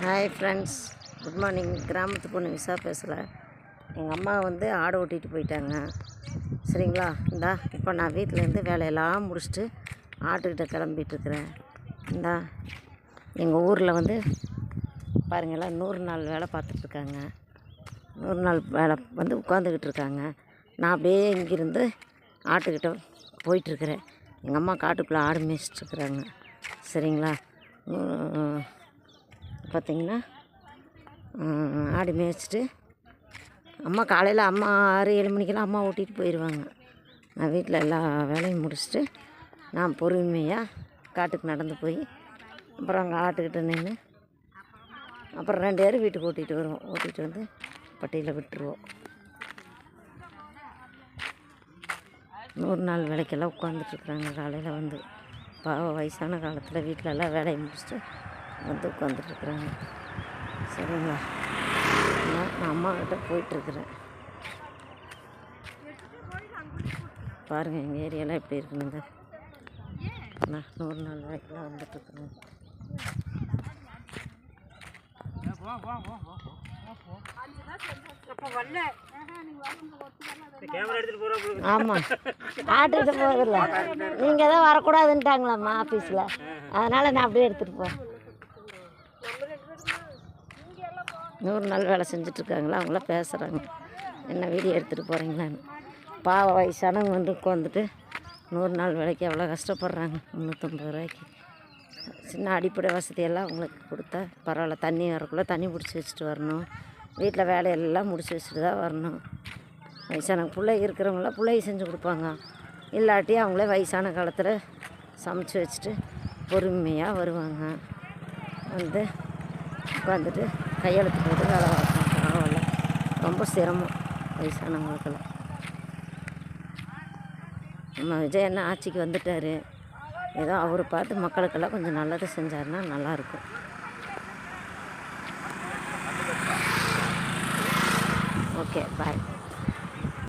Hi friends, good morning. கிராமத்து பொண்ணு visa பேசுகிறேன். எங்கள் அம்மா வந்து ஆடை ஓட்டிகிட்டு போயிட்டாங்க. சரிங்களா? இந்தா இப்போ நான் வீட்டிலேருந்து வேலையெல்லாம் முடிச்சுட்டு ஆட்டுக்கிட்ட கிளம்பிட்டுருக்குறேன். இந்தா எங்கள் ஊரில் வந்து பாருங்கள்லாம் 100 நாள் வேலை பார்த்துட்ருக்காங்க. 100 நாள் வேலை வந்து உட்காந்துக்கிட்டு இருக்காங்க. நான் அப்படியே இங்கேருந்து ஆட்டுக்கிட்ட போயிட்டுருக்குறேன். எங்கள் அம்மா காட்டுக்குள்ளே ஆடு மேய்ச்சிட்ருக்குறாங்க. சரிங்களா? பார்த்திங்கன்னா ஆடு மேய்ச்சிட்டு அம்மா காலையில் 6-7 மணிக்கெல்லாம் அம்மா ஓட்டிகிட்டு போயிடுவாங்க. நான் வீட்டில் எல்லா வேலையும் முடிச்சுட்டு நான் பொறுமையாக காட்டுக்கு நடந்து போய் அப்புறம் அங்கே ஆட்டுக்கிட்ட நின்று அப்புறம் 2 பேரும் வீட்டுக்கு ஓட்டிகிட்டு வருவோம். ஓட்டிகிட்டு வந்து பட்டியில் விட்டுருவோம். 100 நாள் வேலைக்கெல்லாம் உட்காந்துட்ருக்குறாங்க. காலையில் வந்து வயசான காலத்தில் வீட்டில் எல்லாம் வேலையை முடிச்சுட்டு வந்து உட்காந்துட்ருக்குறாங்க. சரிங்களா? நான் அம்மாக்கிட்ட போயிட்டுருக்குறேன். பாருங்கள் எங்கள் ஏரியாலாம் எப்படி இருக்குனுங்க. நான் 100 நாள் வேலைக்கெல்லாம் வந்துட்டுருக்குறேன். ஆமாம், ஆட்டுக்கிட்ட போகிறதில்ல. நீங்கள் தான் வரக்கூடாதுன்ட்டாங்களாம்மா ஆஃபீஸில். அதனால் நான் அப்படியே எடுத்துகிட்டு போகிறேன். 100 நாள் வேலை செஞ்சிட்ருக்காங்களா, அவங்களாம் பேசுகிறாங்க. என்ன வீடியோ எடுத்துகிட்டு போகிறீங்களான்னு. பாவம் வயசானவங்க வந்து உட்காந்துட்டு 100 நாள் வேலைக்கு எவ்வளோ கஷ்டப்படுறாங்க. 350 ரூபாய்க்கு சின்ன அடிப்படை வசதியெல்லாம் அவங்களுக்கு கொடுத்தா பரவாயில்ல. தண்ணி வரக்குள்ளே தண்ணி பிடிச்சி வச்சுட்டு வரணும். வீட்டில் வேலையெல்லாம் முடிச்சு வச்சுட்டு தான் வரணும். வயசானவங்க பிள்ளை இருக்கிறவங்களாம் பிள்ளைய செஞ்சு கொடுப்பாங்க. இல்லாட்டி அவங்களே வயசான காலத்தில் சமைச்சி வச்சுட்டு பொறுமையாக வருவாங்க. வந்து உட்காந்துட்டு கையெழுத்து போட்டு வேலை பார்க்கணும். பரவாயில்ல, ரொம்ப சிரமம் வயசானவங்களுக்கெல்லாம். நம்ம விஜய் என்ன ஆட்சிக்கு வந்துட்டார். ஏதோ அவரை பார்த்து மக்களுக்கெல்லாம் கொஞ்சம் நல்லது செஞ்சாருன்னா நல்லாயிருக்கும். ஓகே, பாய்.